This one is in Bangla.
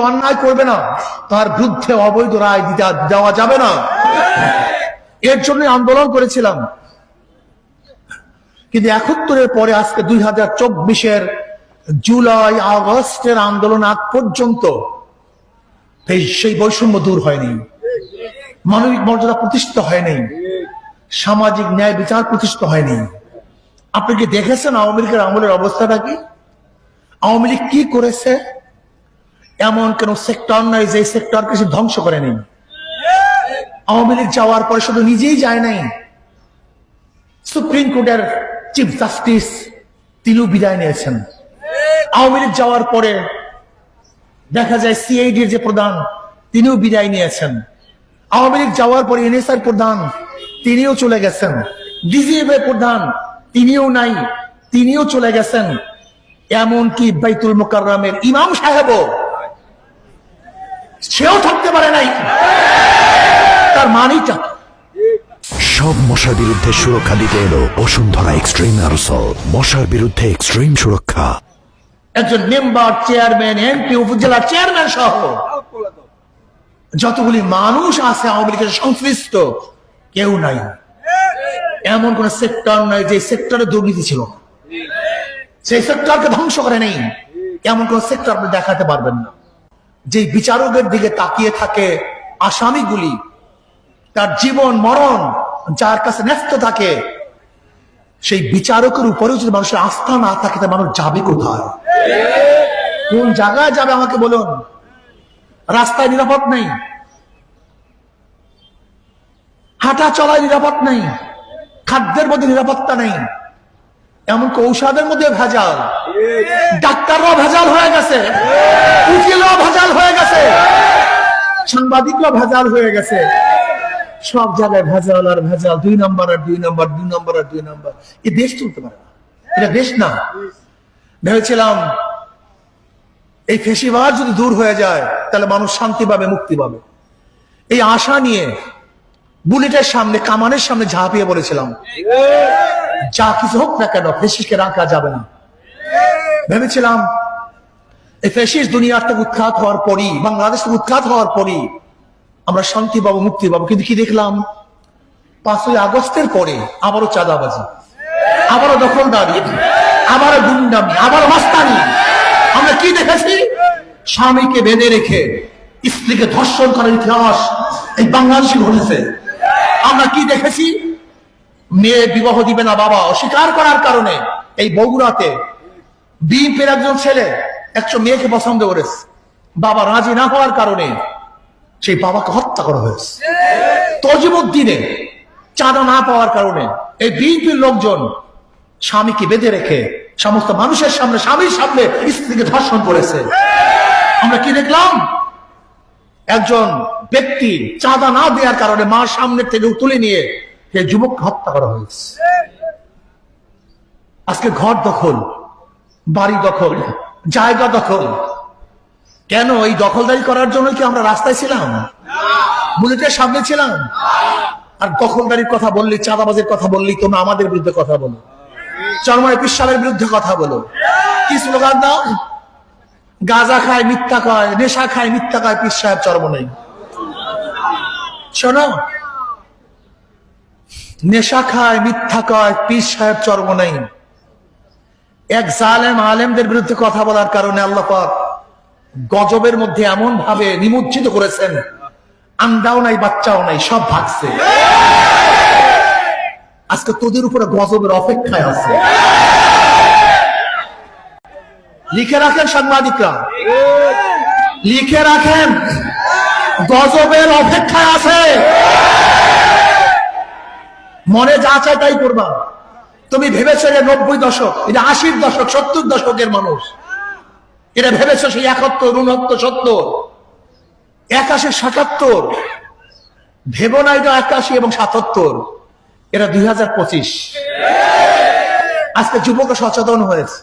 অন্যায় করবে না তার বিরুদ্ধে অবৈধ রায় দেওয়া যাবে না। এর জন্য আন্দোলন করেছিলাম। কিন্তু 71-এর পরে আজকে 2024-এর জুলাই আগস্টের আন্দোলন আগ পর্যন্ত সেই বৈষম্য দূর হয়নি, মানবিক মর্যাদা প্রতিষ্ঠিত হয়নি, সামাজিক ন্যায় বিচার প্রতিষ্ঠিত হয়নি। আপনি কি দেখেছেন আওয়ামী লীগের আমলের অবস্থাটা কি? আওয়ামী লীগ কি করেছে? এমন কোন সেক্টর নাই যে সেক্টরকে সে ধ্বংস করেনি। আওয়ামী লীগ যাওয়ার পরে শুধু নিজেই যায় নাই, সুপ্রিম কোর্টের চিফ জাস্টিস তিনিও বিদায় নিয়েছেন। আওয়ামী লীগ যাওয়ার পরে দেখা যায় সিআইডির যে প্রধান তিনিও বিদায় নিয়েছেন। আওয়ামী লীগ যাওয়ার পরে এনএসআর প্রধান তিনিও চলে গেছেন। ডিজিএফআই প্রধান তিনিও নাই, তিনিও চলে গেছেন। এমনকি বাইতুল মুকাররমের ইমাম সাহেবও সেও থাকতে পারে নাই। তার মানিটা সব মশার বিরুদ্ধে সুরক্ষা দিতে এলো বসুন্ধরা এক্সট্রিম অ্যারোসল, মশার বিরুদ্ধে এক্সট্রিম সুরক্ষা। একজন মেম্বার, চেয়ারম্যান, এমপি, উপজেলা চেয়ারম্যান সহ যতগুলি মানুষ আছে আওয়ামী লীগের সংশ্লিষ্ট, কেউ নাই, এমন কোন সেক্টর নাই যে সেক্টরে দুর্নীতি ছিল, সেই সেক্টরকে ধ্বংস করে নেই। এমন কোন সেক্টর আপনি দেখাতে পারবেন না। যে বিচারকের দিকে তাকিয়ে থাকে আসামিগুলি, তার জীবন মরণ যার কাছে ন্যস্ত থাকে, সেই বিচারকের উপরেও যদি মানুষের আস্থা না থাকে তা মানুষ যাবে কোথায়? কোন জায়গায় যাবে আমাকে বলুন? রাস্তায় নিরাপদ নেই, হাঁটা চলায় নিরাপদ নেই, খাদ্যের মধ্যে নিরাপত্তা নেই, এমনকি ঔষধের মধ্যে ভেজাল, ডাক্তাররাও ভেজাল হয়ে গেছে, উকিলরাও ভেজাল হয়ে গেছে, সাংবাদিকরাও ভেজাল হয়ে গেছে। সব জায়গায় ভেজাল আর ভেজাল, 2 নম্বর আর 2 নম্বর, 2 নম্বর আর 2 নম্বর। এই দেশ চলতে পারে না, এটা দেশ না। ভেবেছিলাম এই ফেসিবাদ যদি দূর হয়ে যায় তাহলে মানুষ শান্তি পাবে, মুক্তি পাবে। এই আশা নিয়ে বুলেটের সামনে, কামানের সামনে ঝাঁপিয়ে পড়েছিলাম, যা কিছু হোক না কেন ফেসিসকে রাখা যাবে না। ভেবেছিলাম এই ফেসিস দুনিয়ার থেকে উৎখাত হওয়ার পরই, বাংলাদেশ থেকে উৎখাত হওয়ার পরই আমরা শান্তি পাবো, মুক্তি পাবো। কিন্তু কি দেখলাম? 5ই আগস্টের পরে আবারও চাঁদাবাজি, আবারও দখলদারি, আবারও গুন্ডামি, আবারও মাস্তানি। আমরা কি দেখেছি? স্বামীকে বেঁধে রেখে স্ত্রীকে ধর্ষণ করার ইতিহাস এই বাংলাদেশে ঘটেছে। আমরা কি দেখেছি? মেয়ে বিবাহ দিবে না বাবা অস্বীকার করার কারণে এই বগুড়াতে বিএনপির একজন ছেলে একজন মেয়েকে পছন্দ করেছে, বাবা রাজি না হওয়ার কারণে সেই বাবাকে হত্যা করা হয়েছে। তজিমুদ্দিনে চাঁদা না পাওয়ার কারণে এই বিএনপির লোকজন স্বামীকে বেঁধে রেখে সমস্ত মানুষের সামনে, স্বামীর সামনে স্ত্রীকে ধর্ষণ করেছে। আমরা কি দেখলাম? একজন ব্যক্তি চাঁদা না দেওয়ার কারণে মার সামনে থেকে তুলে নিয়ে সেই যুবককে হত্যা করা হয়েছে। আজকে ঘর দখল, বাড়ি দখল, জায়গা দখল। কেন? এই দখলদারি করার জন্য কি আমরা রাস্তায় ছিলাম? বুলেটের সামনে ছিলাম? আর দখলদারির কথা বললি, চাঁদাবাজের কথা বললি, তোমরা আমাদের বিরুদ্ধে কথা বলো, চরমনাই পীর সাহেবের বিরুদ্ধে কথা বলো। কি স্লোগান দাও? গাঁজা খায় মিথ্যা কয়, নেশা খায় মিথ্যা কয় পীর সাহেব চরমনাই। শোনো, নেশা খায় মিথ্যা কয় পীর সাহেব চরমনাই। এক জালেম আলেমদের বিরুদ্ধে কথা বলার কারণে আল্লাহ পাক গজবের মধ্যে এমন ভাবে নিমজ্জিত করেছেন, আন্ডাও নাই, বাচ্চাও নাই, সব ভাগছে। আজকে তোদের উপরে গজবের অপেক্ষায় আছে। লিখে রাখেন সাংবাদিকরা, লিখে রাখেন, গজবের অপেক্ষায় আছে। মনে যা চায় তাই করবা। তুমি ভেবেছো যে 90 দশক, এটা 80 দশক, 70 দশকের মানুষ, এটা ভেবেছো সেই 71, 69, 70, 81, 77। ভেবো না এটা 81 এবং 77, এটা 2025। আজকে যুবক সচেতন হয়েছে।